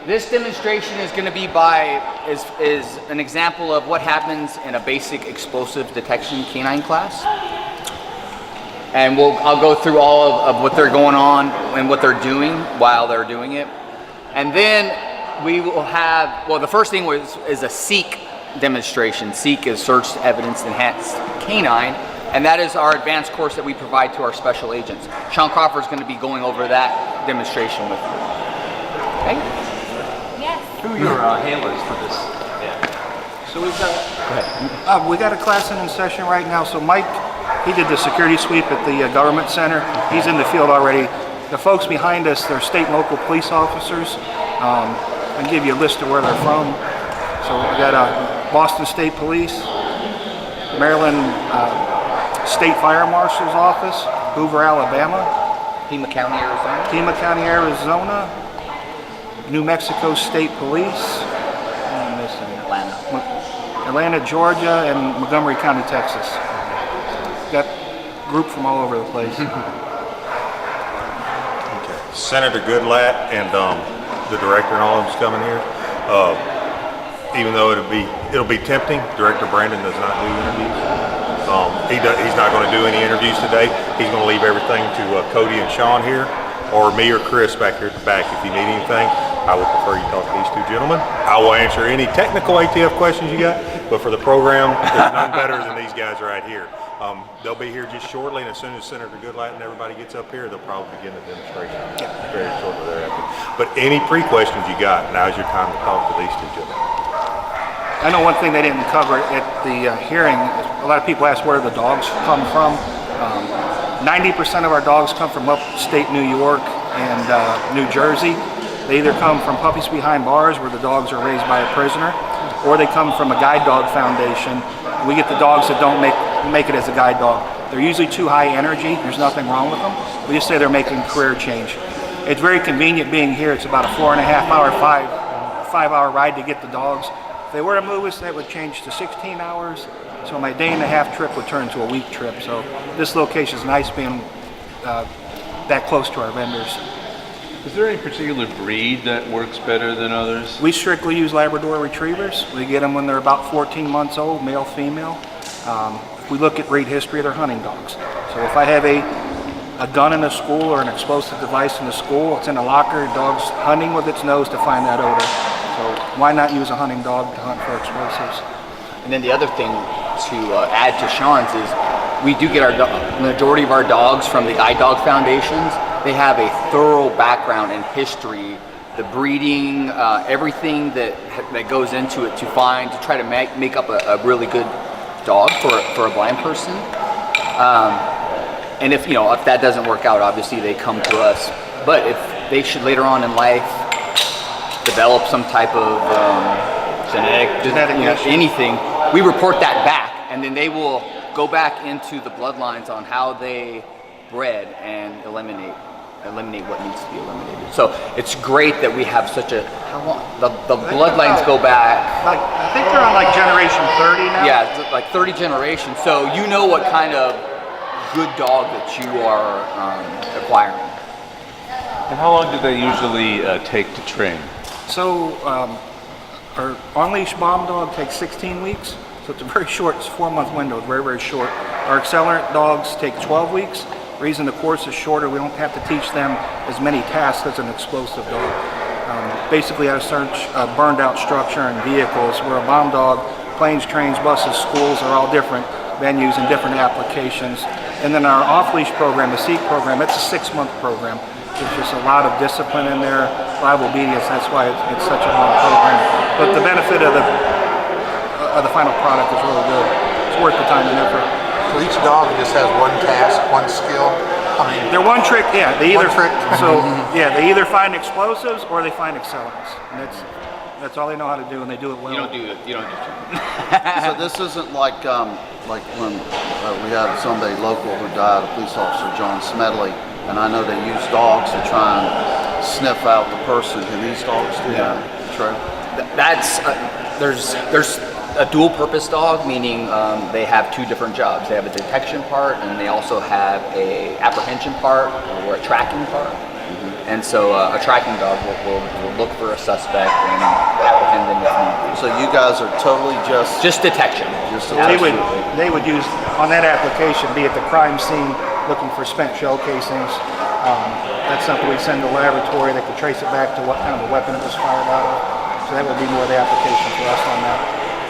This demonstration is going to be is an example of what happens in a basic explosive detection canine class. And I'll go through all of what they're going on and what they're doing while they're doing it. And then we will have, well, the first thing is a SEEK demonstration. SEEK is Search Evidence Enhanced Canine, and that is our advanced course that we provide to our special agents. Sean Crawford is going to be going over that demonstration with you. Okay? Yes. Who are your handlers for this? Yeah. So we got a class in session right now. So Mike, he did the security sweep at the government center. He's in the field already. The folks behind us, they're state and local police officers. I'll give you a list of where they're from. So we got Boston State Police, Maryland State Fire Marshal's Office, Hoover, Alabama, Pima County, Arizona. Pima County, Arizona, New Mexico State Police, Atlanta, Georgia, and Montgomery County, Texas. Got a group from all over the place. Okay. Senator Goodlatte and the director and all of them's coming here. Even though it'll be tempting, Director Brandon does not do interviews. He's not going to do any interviews today. He's going to leave everything to Cody and Sean here, or me or Chris back here at the back. If you need anything, I would prefer you talk to these two gentlemen. I will answer any technical ATF questions you got, but for the program, there's none better than these guys right here. They'll be here just shortly, and as soon as Senator Goodlatte and everybody gets up here, they'll probably begin the demonstration very shortly thereafter. But any pre-questions you got, now's your time to talk to these two gentlemen. I know one thing they didn't cover at the hearing. A lot of people ask where the dogs come from. 90% of our dogs come from upstate New York and New Jersey. They either come from Puppies Behind Bars, where the dogs are raised by a prisoner, or they come from a guide dog foundation. We get the dogs that don't make it as a guide dog. They're usually too high energy. There's nothing wrong with them. We just say they're making career change. It's very convenient being here. It's about a 4.5-hour, 5-hour ride to get the dogs. If they were to move us, that would change to 16 hours. So my day-and-a-half trip would turn to a week trip. So this location is nice being that close to our vendors. Is there any particular breed that works better than others? We strictly use Labrador Retrievers. We get them when they're about 14 months old, male, female. If we look at breed history, they're hunting dogs. So if I have a gun in a school or an explosive device in the school, it's in a locker, dog's hunting with its nose to find that odor. So why not use a hunting dog to hunt for explosives? And then the other thing to add to Sean's is we do get our majority of our dogs from the Guide Dog Foundations. They have a thorough background and history, the breeding, everything that goes into it to try to make up a really good dog for a blind person. And if that doesn't work out, obviously they come to us. But if they should later on in life develop some type of genetic anything, we report that back, and then they will go back into the bloodlines on how they bred and eliminate what needs to be eliminated. So it's great that we have such a the bloodlines go back. I think they're on like generation 30 now. Yeah, it's like 30 generations. So you know what kind of good dog that you are acquiring. And how long do they usually take to train? So our on-leash bomb dog takes 16 weeks. So it's a very short, it's a 4-month window, it's very, very short. Our accelerant dogs take 12 weeks. The reason the course is shorter, we don't have to teach them as many tasks as an explosive dog. Basically how to search burned out structure and vehicles, where a bomb dog, planes, trains, buses, schools are all different venues and different applications. And then our off-leash program, the SEEK program, it's a 6-month program. There's just a lot of discipline in there, a lot of obedience. That's why it's such a long program. But the benefit of the final product is really good. It's worth the time and effort. So each dog just has one task, one skill. I mean, they're one trick. Yeah, they either one trick. So yeah, they either find explosives or they find accelerants, and that's all they know how to do, and they do it well. You don't do it. So this isn't like when we had somebody local who died, a police officer, John Smedley, and I know they use dogs to try and sniff out the person. Can these dogs do that? True. That's there's a dual purpose dog, meaning they have two different jobs. They have a detection part, and they also have a apprehension part or a tracking part. And so a tracking dog will look for a suspect and apprehend them if need be. So you guys are totally just Detection. They would use, on that application, be at the crime scene looking for spent shell casings. That's something we send to the laboratory. They could trace it back to what kind of a weapon it was fired out of. So that would be more the application for us on that.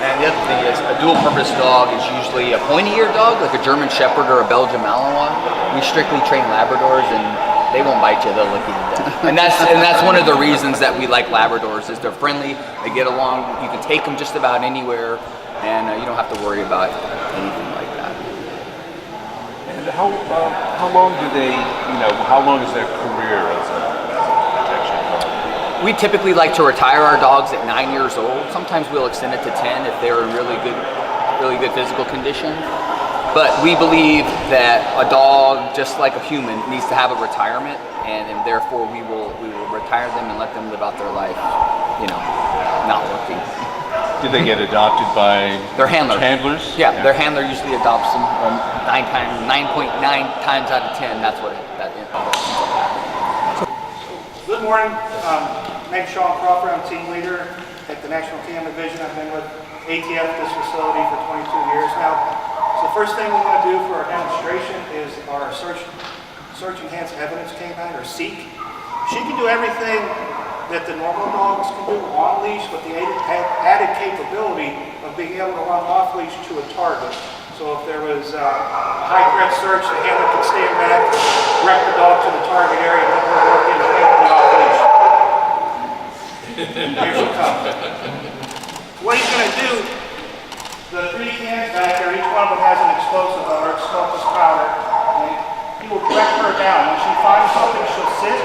And the other thing is, a dual-purpose dog is usually a pointy-eared dog, like a German Shepherd or a Belgian Malinois. We strictly train Labradors, and they won't bite you; they'll lick you to death. And that's one of the reasons that we like Labradors is they're friendly, they get along. You can take them just about anywhere, and you don't have to worry about anything like that. And how long do they, how long is their career as a protection dog? We typically like to retire our dogs at 9 years old. Sometimes we'll extend it to 10 if they're in really good physical condition. But we believe that a dog, just like a human, needs to have a retirement, and therefore we will retire them and let them live out their life, not working. Do they get adopted by Their handlers? Handlers? Yeah, their handler usually adopts them 9.9 times out of 10. That's what that ends up happening. Good morning. My name's Sean Crawford. I'm team leader at the National Canine Division. I've been with ATF, this facility, for 22 years now. So the first thing we want to do for our demonstration is our search enhanced evidence canine, or SEEK. She can do everything that the normal dogs can do on leash, with the added capability of being able to run off leash to a target. So if there was a high threat search, the handler could stand back, direct the dog to the target area, and let her work independently off leash. Here she comes. What he's going to do, the 3 cans back there, each one of them has an explosive or explosive powder. And he will direct her down. When she finds something, she'll sit.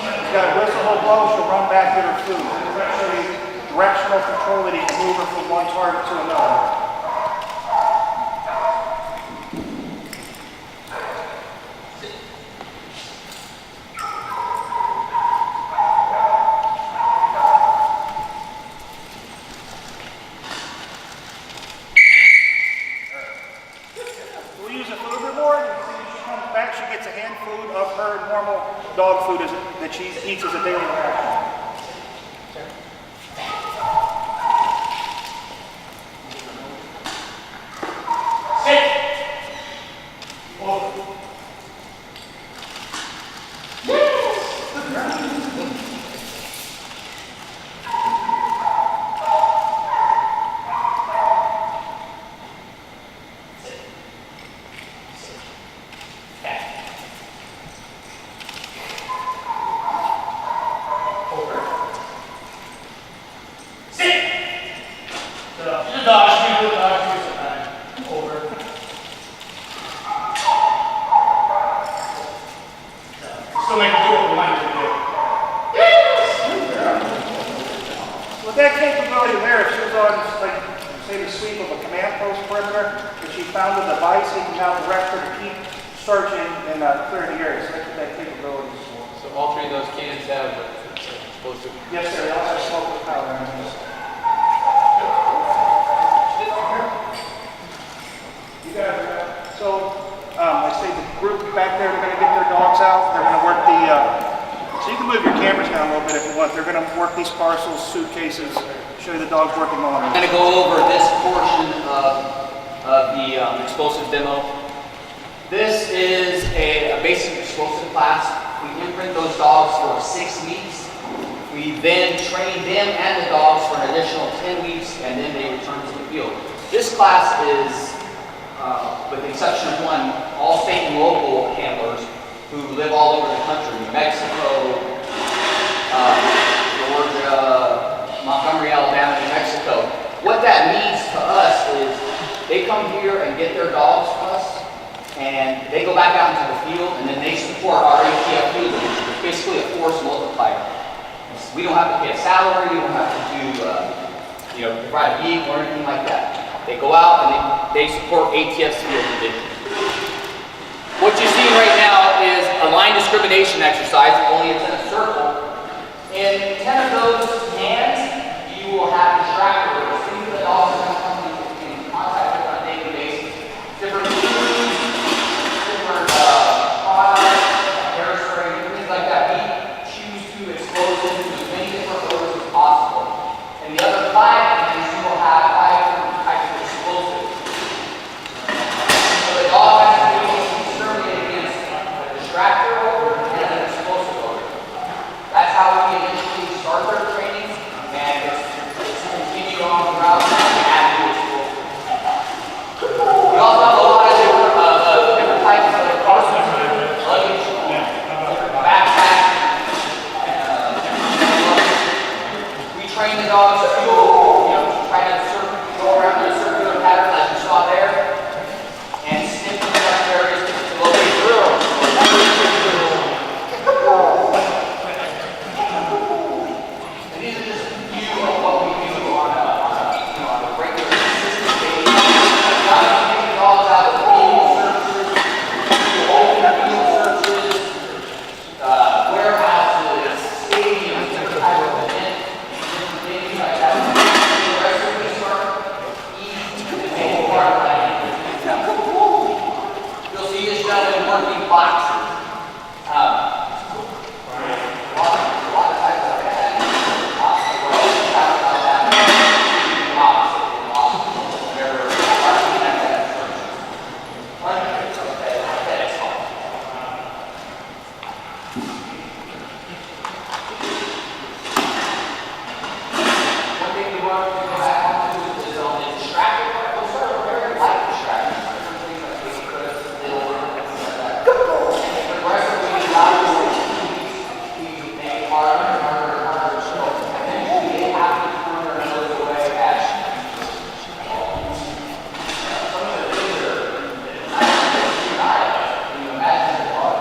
He's got a whistle, he'll blow, she'll run back, get her food. There's actually directional control that he can move her from one target to another. We'll use a food reward. You see, when she comes back, she gets a handful of her normal dog food that she eats as a daily ration. With that capability there, if she was on, like, say, the sweep of a command post perimeter, if she found a device, he can now direct her to keep searching and clear the area. So that's what that capability is for. So all 3 of those cans have explosive. Yes, sir. They all have smoke with powder in them. You guys are so, like I say, the group back there, they're going to get their dogs out. They're going to work the, so you can move your cameras down a little bit if you want. They're going to work these parcels, suitcases, show you the dogs working on them. I'm going to go over this portion of the explosive demo. This is a basic explosive class. We imprint those dogs for 6 weeks. We then train them and the dogs for an additional 10 weeks, and then they return to the field. This class is, with the exception of one, all state and local handlers who live all over the country: New Mexico, Georgia, Montgomery, Alabama, New Mexico. What that means to us is they come here and get their dogs from us, and they go back out into the field, and then they support our ATF field, which is basically a force multiplier. We don't have to pay a salary, we don't have to do, provide a vehicle or anything like that. They go out and they support ATF's field division. What you're seeing right now is a line discrimination exercise, only it's in a circle. In 10 of those hands, you will have distractors, things that dogs are going to come in contact with on a daily basis. Different foods, different products, hairspray, things like that. We distractor over and an explosive over. That's how we initially start their training, and it's continued on throughout and the explosive. We also have a lot of different types of parcels, luggage, backpacks. We train the dogs to, try to go around in a circular pattern like you saw there, and sniff the areas to locate through. And these are just a few of what we do on a regular, consistent basis. Not to take the dogs out of field searches, open field searches, warehouses, stadiums, different types of events, different things like that. The rest of these are easy to take part of. You'll see this gentleman working boxes. A lot of types of that. One thing we want to go back on to is on the distracting part. We'll start with very light distracting. Things like baby clips, little things like that. Progressively allow we make harder and harder and harder to smoke. And then we have to turn our nose away at some of the things that can you imagine the dog?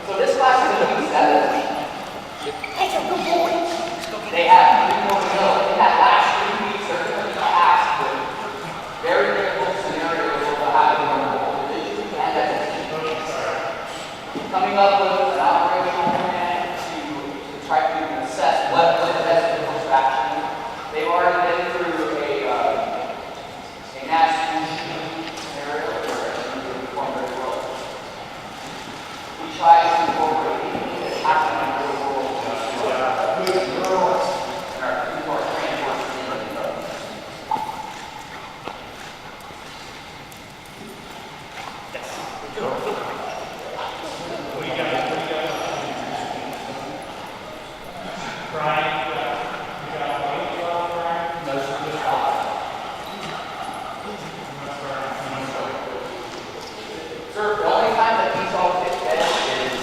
So this class is going to be 7 weeks. They have 3 more to go. In that last 3 weeks, they're going to be tasked with very difficult scenarios of how to run the whole division and as a team. Coming up with an operational plan to try to assess what the best course of action. They've already been through a mass solution scenario where everything will perform very well. We try to incorporate anything that's happening in the real world and our people are trained for it. Sir, the only time that these dogs get fed is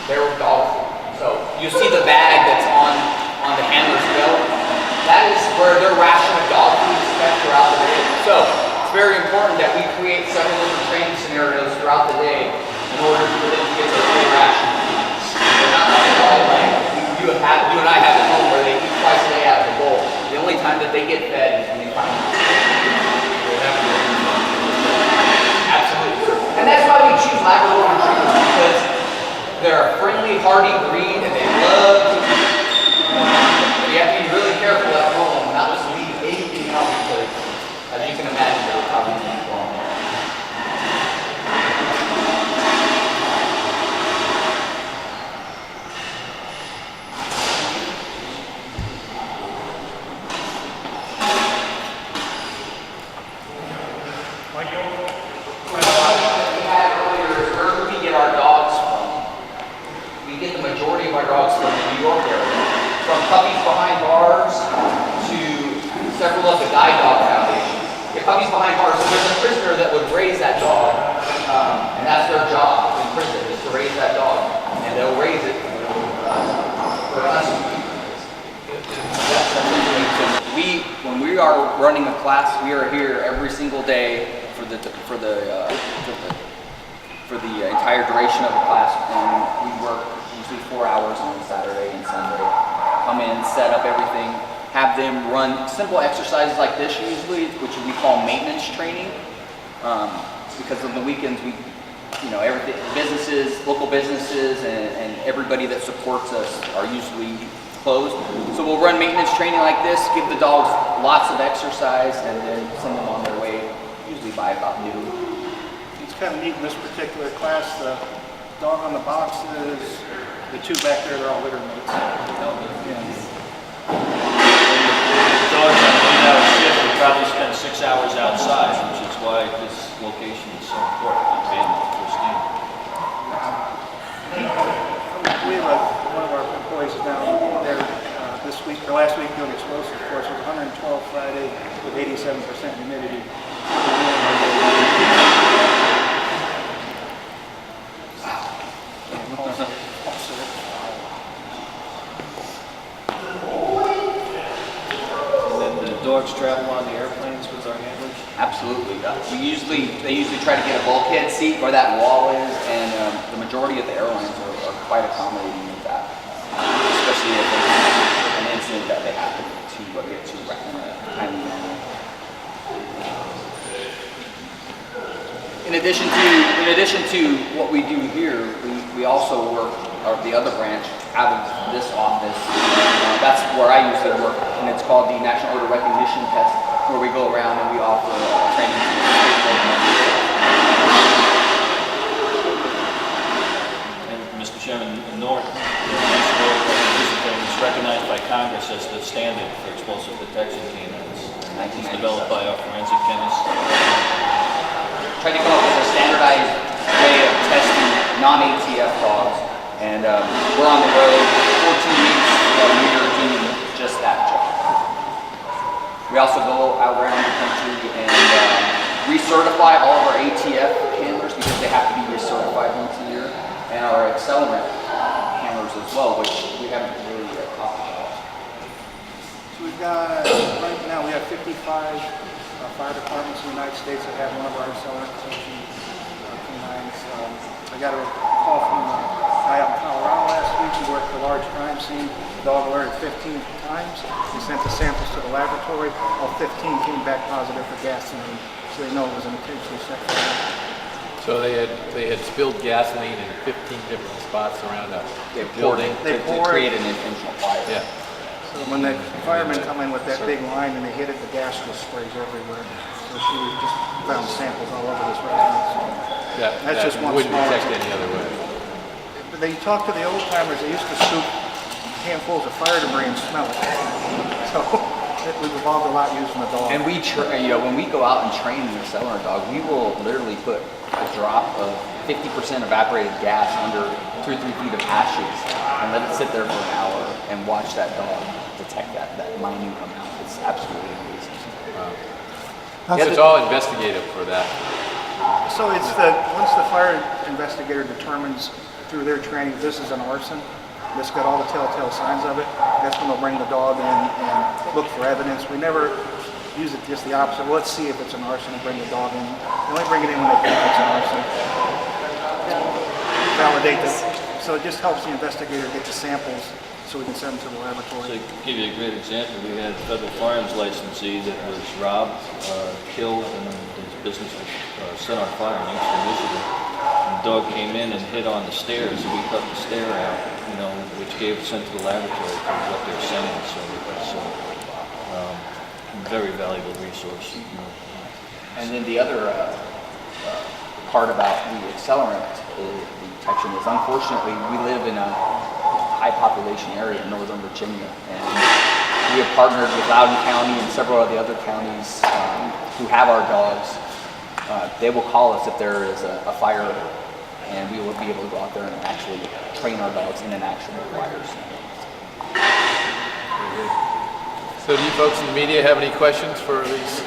their dog food. So you see the bag that's on the handler's belt. That is where their ration of dog food is fed throughout the day. So it's very important that we create several different training scenarios throughout the day in order for them to get their full ration. They're not like you and I have at home where they eat twice a day out of the bowl. The only time that they get fed is when they find out. Absolutely. And that's why we choose Labrador Retrievers, because they're a friendly, hardy breed and they love to eat. You have to be really careful at home not to leave anything out because, as you can imagine, they'll probably eat wrong. Several of the guide dog foundations. Get puppies behind bars. So there's a prisoner that would raise that dog, and that's their job in prison is to raise that dog, and they'll raise it for us. When we are running a class, we are here every single day for the entire duration of the class, and we work usually 4 hours on Saturday and Sunday. Come in, set up everything. Have them run simple exercises like this usually, which we call maintenance training. Because on the weekends, everything, businesses, local businesses, and everybody that supports us are usually closed. So we'll run maintenance training like this, give the dogs lots of exercise, and then send them on their way, usually by about noon. It's kind of neat in this particular class, the dog on the boxes, the two back there, they're all litter mates. Dogs on an 8-hour shift would probably spend 6 hours outside, which is why this location is so important. Pristine. We have one of our employees is down there this week, or last week doing explosive course. It was 112 Friday with 87% humidity. Dogs travel on the airplanes with our handlers? Absolutely. They usually try to get a bulkhead seat where that wall is, and the majority of the airlines are quite accommodating with that, especially if there's an incident that they happen to get to right in a timely manner. In addition to what we do here, we also work, or the other branch, out of this office. That's where I usually work, and it's called the National Order Recognition Test, where we go around and we offer training to the state government. And Mr. Chairman, in North, it's recognized by Congress as the standard for explosive detection canines. It's developed by our forensic chemists. Tried to come up with a standardized way of testing non-ATF dogs, and we're on the road 14 weeks a year doing just that job. We also go out around the country and recertify all of our ATF handlers because they have to be recertified once a year, and our accelerant handlers as well, which we haven't really talked about. So we've got, right now, we have 55 fire departments in the United States that have one of our accelerant protection canines. I got a call from a guy out in Colorado last week. He worked a large crime scene. The dog alerted 15 times. He sent the samples to the laboratory. All 15 came back positive for gasoline, so they know it was an intentionally set fire. So they had spilled gasoline in 15 different spots around a building To create an intentional fire. Yeah. So when the firemen come in with that big line and they hit it, the gas just sprays everywhere. So she just found samples all over this residence. That's just one wouldn't small detect any other way. But they talk to the old timers. They used to scoop handfuls of fire debris and smell it. So we've evolved a lot using the dog. And we, when we go out and train the accelerant dog, we will literally put a drop of 50% evaporated gas under 2 or 3 feet of ashes and let it sit there for an hour and watch that dog detect that minute amount. It's absolutely amazing. It's all investigative for that. So it's once the fire investigator determines through their training this is an arson, this got all the telltale signs of it, that's when they'll bring the dog in and look for evidence. We never use it just the opposite. Well, let's see if it's an arson and bring the dog in. They only bring it in when they think it's an arson. Validate this. So it just helps the investigator get the samples so we can send them to the So laboratory. to give you a great example, we had a federal firearms licensee that was robbed, killed, and his business was set on fire in Eastern Michigan. And the dog came in and hit on the stairs, and we cut the stair out, which gave us sent to the laboratory for what they're saying. So it was a very valuable resource. And then the other part about the accelerant detection is, unfortunately, we live in a high population area in Northern Virginia, and we have partnered with Loudoun County and several of the other counties who have our dogs. They will call us if there is a fire, and we will be able to go out there and actually train our dogs in an actual fire scene. So do you folks in the media have any questions for these?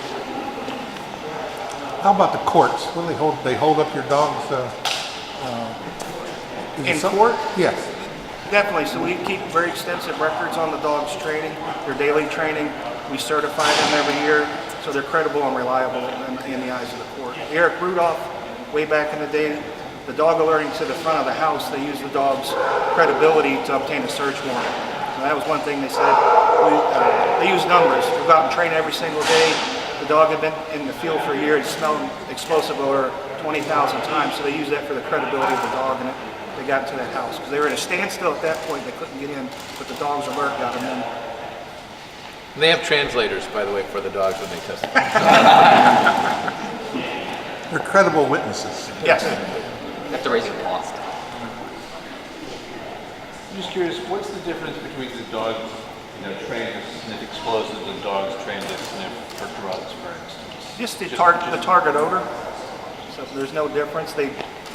How about the courts? What do they hold? They hold up your dogs? In court? Yes. Definitely. So we keep very extensive records on the dog's training, their daily training. We certify them every year so they're credible and reliable in the eyes of the court. Eric Rudolph, way back in the day, the dog alerting to the front of the house, they used the dog's credibility to obtain a search warrant. So that was one thing they said. They use numbers. We go out and train every single day. The dog had been in the field for a year. It smelled explosive odor 20,000 times. So they use that for the credibility of the dog. And they got into that house. Because they were at a standstill at that point, they couldn't get in, but the dog's alert got them in. And they have translators, by the way, for the dogs when they testify. They're credible witnesses. Yes. Have to raise your cost. I'm just curious, what's the difference between the dogs, trained to sniff explosives and dogs trained to sniff for drugs, for instance? Just the target odor. So there's no difference.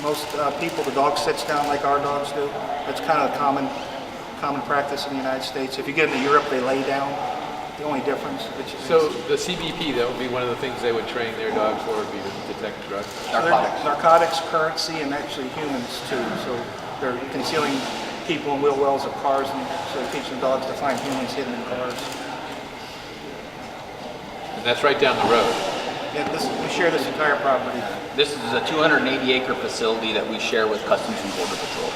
Most people, the dog sits down like our dogs do. That's kind of common practice in the United States. If you get into Europe, they lay down. The only difference. So the CBP, that would be one of the things they would train their dogs for, would be to detect drugs. Narcotics, currency, and actually humans too. So they're concealing people in wheel wells of cars, and so they're teaching dogs to find humans hidden in cars. And that's right down the road. Yeah, we share this entire property. This is a 280-acre facility that we share with Customs and Border Patrol.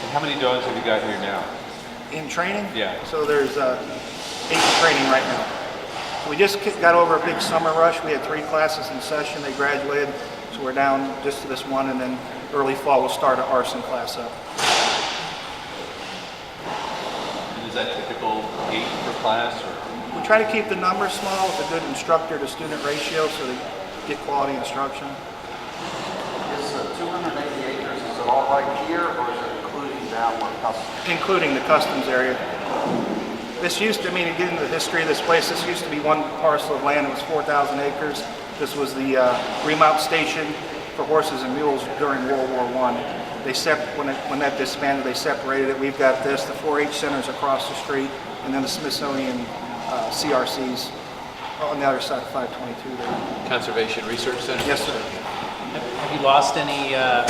And how many dogs have you got here now? In training? Yeah. So there's 8 in training right now. So we just got over a big summer rush. We had 3 classes in session. They graduated, so we're down just to this one, and then early fall we'll start an arson class up. And is that typical 8 per class, or? We try to keep the numbers small with a good instructor to student ratio so they get quality instruction. Is 280 acres, is it all right here, or is it including down where customs? Including the customs area. This used to, getting the history of this place, this used to be one parcel of land. It was 4,000 acres. This was the remount station for horses and mules during World War I. When that disbanded, they separated it. We've got this, the 4-H centers across the street, and then the Smithsonian CRCs on the other side of 522 there. Conservation Research Center? Yes, sir. Have you lost any of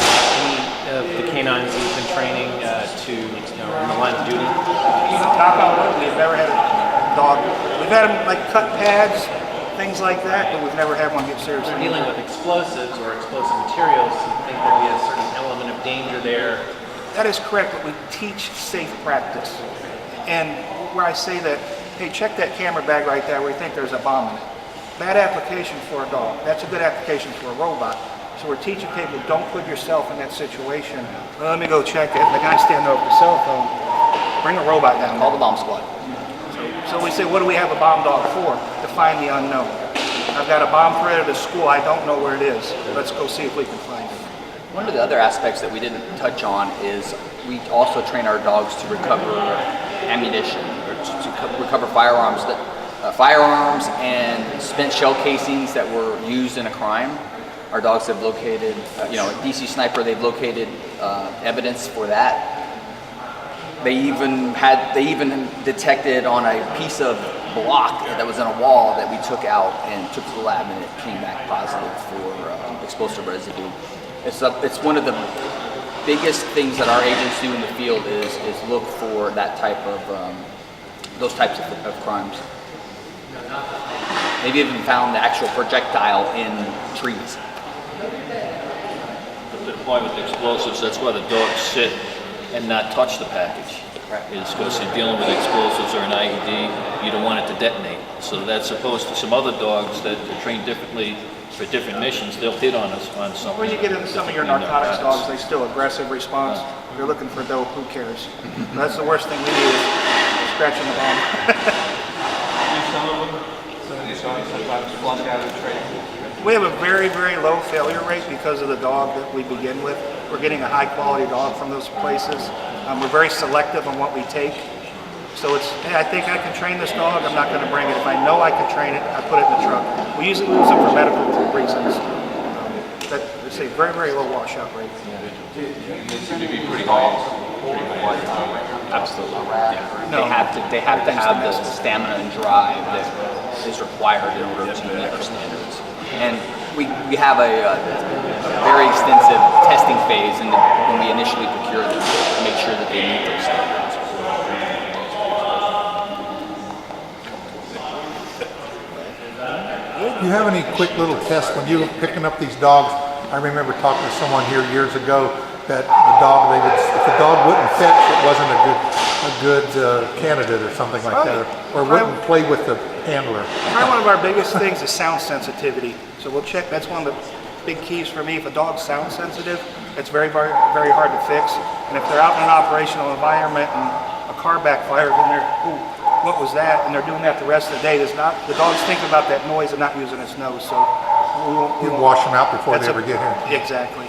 the canines that you've been training to in the line of duty? Knock on wood, we've never had a dog. We've had them like cut pads, things like that, but we've never had one get seriously. We're dealing with explosives or explosive materials. Do you think there'd be a certain element of danger there? That is correct, but we teach safe practice. And where I say that, hey, check that camera bag right there where you think there's a bomb in it. Bad application for a dog. That's a good application for a robot. So we're teaching people, don't put yourself in that situation. Well, let me go check it. The guy's standing over the cell phone. Bring a robot down. Call the bomb squad. So we say, what do we have a bomb dog for? To find the unknown. I've got a bomb threat at a school. I don't know where it is. Let's go see if we can find it. One of the other aspects that we didn't touch on is we also train our dogs to recover ammunition, or to recover firearms and spent shell casings that were used in a crime. Our dogs have located, at DC Sniper, they've located evidence for that. They even detected on a piece of block that was in a wall that we took out and took to the lab, and it came back positive for explosive residue. It's one of the biggest things that our agents do in the field is look for that type of those types of crimes. They've even found the actual projectile in trees. But the point with the explosives, that's why the dogs sit and not touch the package. Is because you're dealing with explosives or an IED, you don't want it to detonate. So that's opposed to some other dogs that are trained differently for different missions. They'll hit on something. When you get into some of your narcotics dogs, they still aggressive response. You're looking for dope, who cares? That's the worst thing we do is scratching the bomb. Some of these dogs sometimes flunk out of training. We have a very, very low failure rate because of the dog that we begin with. We're getting a high quality dog from those places. We're very selective on what we take. So it's, hey, I think I can train this dog, I'm not going to bring it. If I know I can train it, I put it in the truck. We usually use them for medical reasons. It's a very, very low washout rate. They seem to be pretty high. Absolutely. Yeah. No. They have to have the stamina and drive that is required in order to meet our standards. And we have a very extensive testing phase when we initially procure them to make sure that they meet those standards. Do you have any quick little tests when you were picking up these dogs? I remember talking to someone here years ago that if the dog wouldn't fetch, it wasn't a good candidate or something like that, or wouldn't play with the handler. Probably one of our biggest things is sound sensitivity. So we'll check. That's one of the big keys for me. If a dog's sound sensitive, it's very, very, very hard to fix. And if they're out in an operational environment and a car backfires and they're, ooh, what was that? And they're doing that the rest of the day. The dog's thinking about that noise and not using its nose. So You wash them out before they ever get here. Exactly.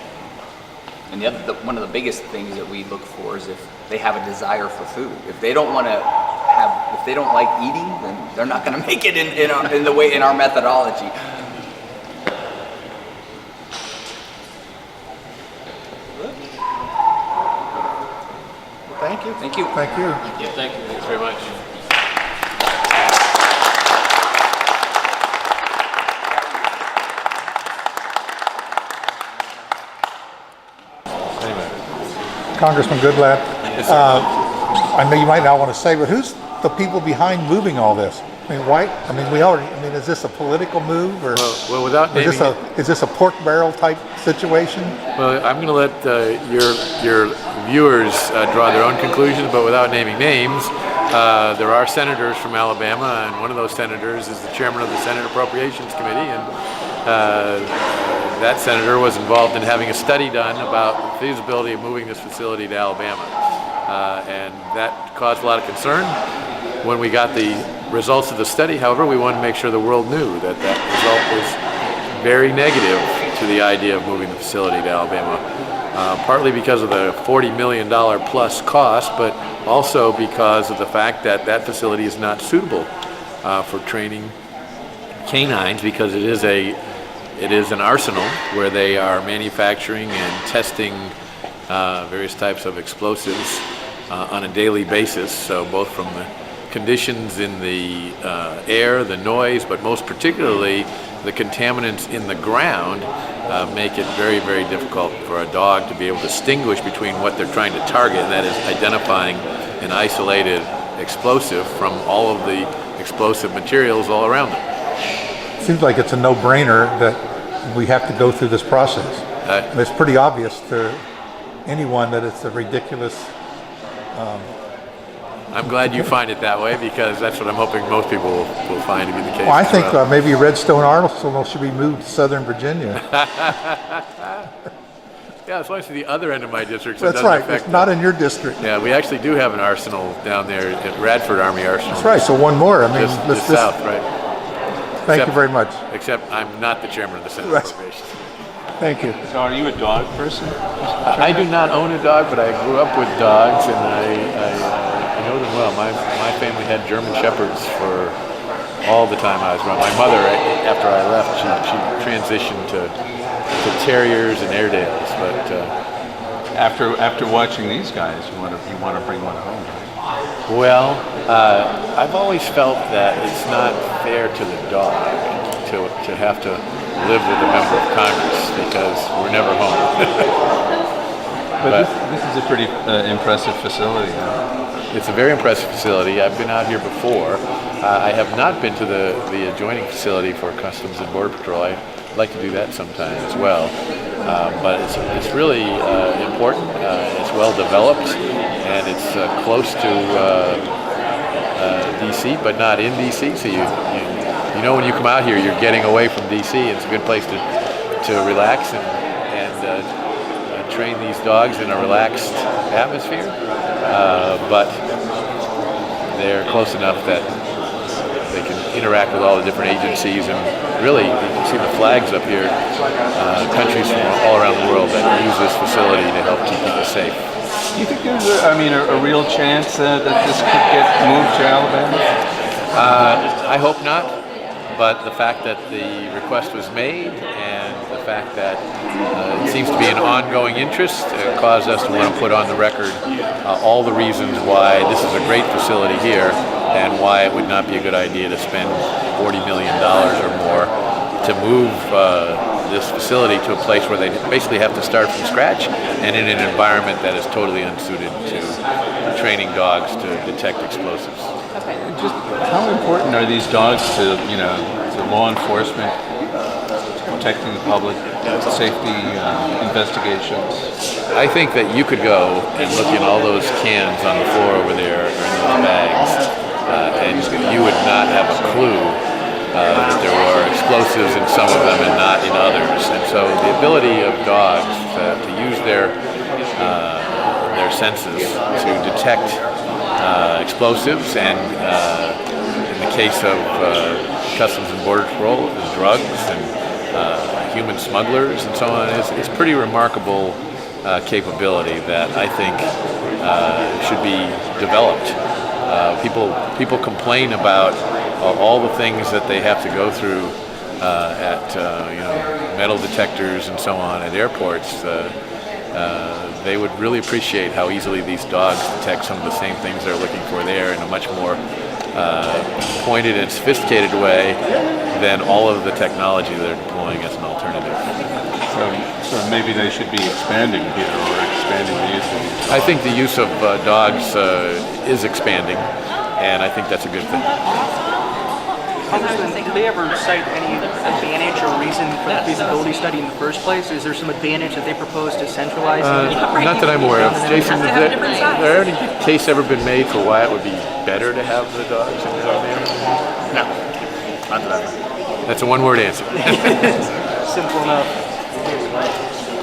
And one of the biggest things that we look for is if they have a desire for food. If they don't if they don't like eating, then they're not going to make it in our methodology. Thank you. Thank you. Thank you. Yeah, thank you. Thanks very much. Congressman Goodlatte, I know you might not want to say, but who's the people behind moving all this? I mean, why? I mean, is this a political move, or Well, without naming is this a pork barrel type situation? Well, I'm going to let your viewers draw their own conclusions, but without naming names, there are senators from Alabama, and one of those senators is the chairman of the Senate Appropriations Committee, and that senator was involved in having a study done about the feasibility of moving this facility to Alabama, and that caused a lot of concern. When we got the results of the study, however, we wanted to make sure the world knew that that result was very negative to the idea of moving the facility to Alabama, partly because of the $40 million plus cost, but also because of the fact that that facility is not suitable for training canines, because it is an arsenal where they are manufacturing and testing various types of explosives on a daily basis. So both from the conditions in the air, the noise, but most particularly the contaminants in the ground make it very, very difficult for a dog to be able to distinguish between what they're trying to target, and that is identifying an isolated explosive from all of the explosive materials all around them. Seems like it's a no-brainer that we have to go through this process. And it's pretty obvious to anyone that it's a ridiculous. I'm glad you find it that way, because that's what I'm hoping most people will find to be the case. Well, I think maybe Redstone Arsenal should be moved to Southern Virginia. Yeah, as long as it's the other end of my district. That's right. It's not in your district. Yeah, we actually do have an arsenal down there at Radford Army Arsenal. That's right. So one more. I mean, just south, right? Thank you very much. Except I'm not the chairman of the Senate Right. Appropriations. Thank you. So are you a dog person? I do not own a dog, but I grew up with dogs, and I know them well. My family had German Shepherds for all the time I was around. My mother, after I left, she transitioned to terriers and Airedales. But After watching these guys, you want to bring one home, right? well, I've always felt that it's not fair to the dog to have to live with a member of Congress, because we're never home. But this is a pretty impressive facility. Huh? It's a very impressive facility. I've been out here before. I have not been to the adjoining facility for Customs and Border Patrol. I'd like to do that sometime as well. But it's really important. It's well developed, and it's close to DC, but not in DC. So you know when you come out here, you're getting away from DC. It's a good place to relax and train these dogs in a relaxed atmosphere. But they're close enough that they can interact with all the different agencies, and really, you can see the flags up here, countries from all around the world that use this facility to help keep people safe. Do you think there's a real chance that this could get moved to Alabama? I hope not, but the fact that the request was made and the fact that it seems to be an ongoing interest caused us to want to put on the record all the reasons why this is a great facility here, and why it would not be a good idea to spend $40 million or more to move this facility to a place where they basically have to start from scratch, and in an environment that is totally unsuited to training dogs to detect explosives. Just how important are these dogs to law enforcement, protecting the public, safety investigations? I think that you could go and look in all those cans on the floor over there, or in those bags, and you would not have a clue that there were explosives in some of them and not in others. And So the ability of dogs to use their senses to detect explosives and, in the case of Customs and Border Patrol, drugs and human smugglers and so on, is pretty remarkable capability that I think should be developed. People complain about all the things that they have to go through at metal detectors and so on at airports. They would really appreciate how easily these dogs detect some of the same things they're looking for there in a much more pointed and sophisticated way than all of the technology they're deploying as an alternative. So maybe they should be expanding here or expanding the use of these. I think the use of dogs is expanding, and I think that's a good thing. Congressman, did they ever cite any advantage or reason for the feasibility study in the first place? Is there some advantage that they propose to centralize? Not that I'm aware of. Jason, has there any case ever been made for why it would be better to have the dogs in the Alabama? No, not that I know. That's a one-word answer. Simple enough.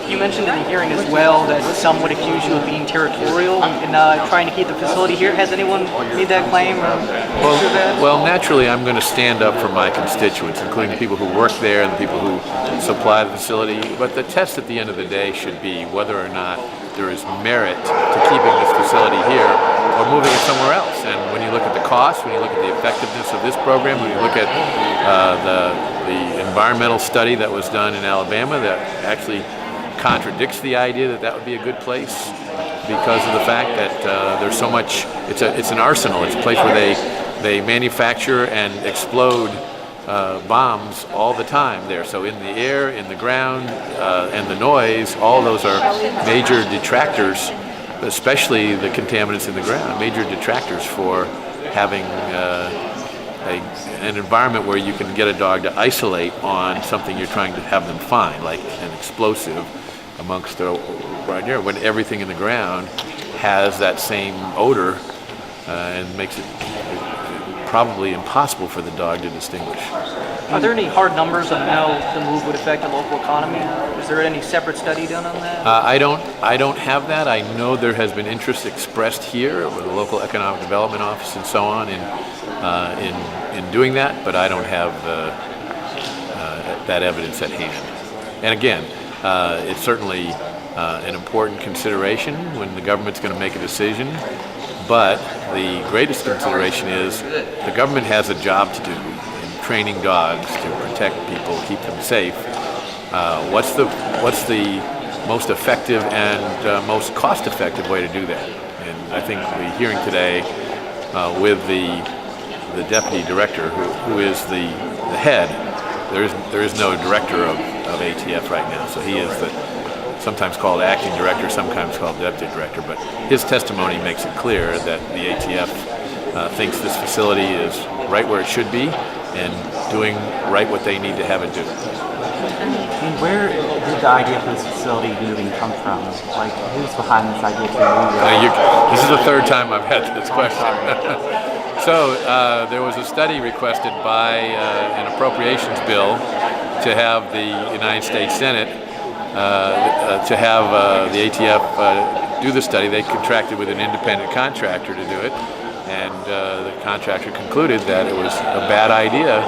You mentioned in the hearing as well that some would accuse you of being territorial and trying to keep the facility here. Has anyone made that claim? Well, naturally, I'm going to stand up for my constituents, including the people who work there and the people who supply the facility. But the test at the end of the day should be whether or not there is merit to keeping this facility here or moving it somewhere else. And when you look at the cost, when you look at the effectiveness of this program, when you look at the environmental study that was done in Alabama that actually contradicts the idea that that would be a good place because of the fact that there's so much. It's an arsenal. It's a place where they manufacture and explode bombs all the time there. So in the air, in the ground, and the noise, all those are major detractors, especially the contaminants in the ground, major detractors for having an environment where you can get a dog to isolate on something you're trying to have them find, like an explosive amongst the right here, when everything in the ground has that same odor and makes it probably impossible for the dog to distinguish. Are there any hard numbers on how the move would affect the local economy? Is there any separate study done on that? I don't have that. I know there has been interest expressed here with the local economic development office and so on in doing that, but I don't have that evidence at hand. And again, it's certainly an important consideration when the government's going to make a decision. But the greatest consideration is the government has a job to do in training dogs to protect people, keep them safe. What's the most effective and most cost-effective way to do that? And I think the hearing today with the deputy director, who is the head, there is no director of ATF right now, so he is sometimes called acting director, sometimes called deputy director, but his testimony makes it clear that the ATF thinks this facility is right where it should be and doing right what they need to have it do. And where did the idea for this facility moving come from? Like, who's behind this idea to move? This is the third time I've had this question. So there was a study requested by an appropriations bill to have the United States Senate to have the ATF do the study. They contracted with an independent contractor to do it, and the contractor concluded that it was a bad idea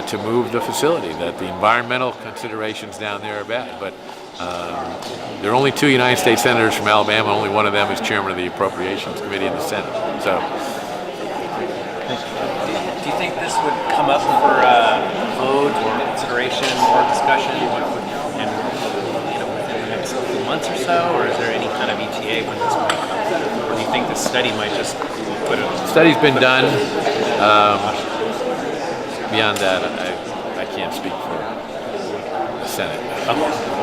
to move the facility, that the environmental considerations down there are bad. But there are only 2 United States Senators from Alabama. Only one of them is chairman of the Appropriations Committee in the Senate. So, Do you think this would come up for vote or consideration or discussion in within the next few months or so, or is there any kind of ETA when this might come? Or do you think the study might just put it? Study's been done. Beyond that, I can't speak for the Senate. Okay.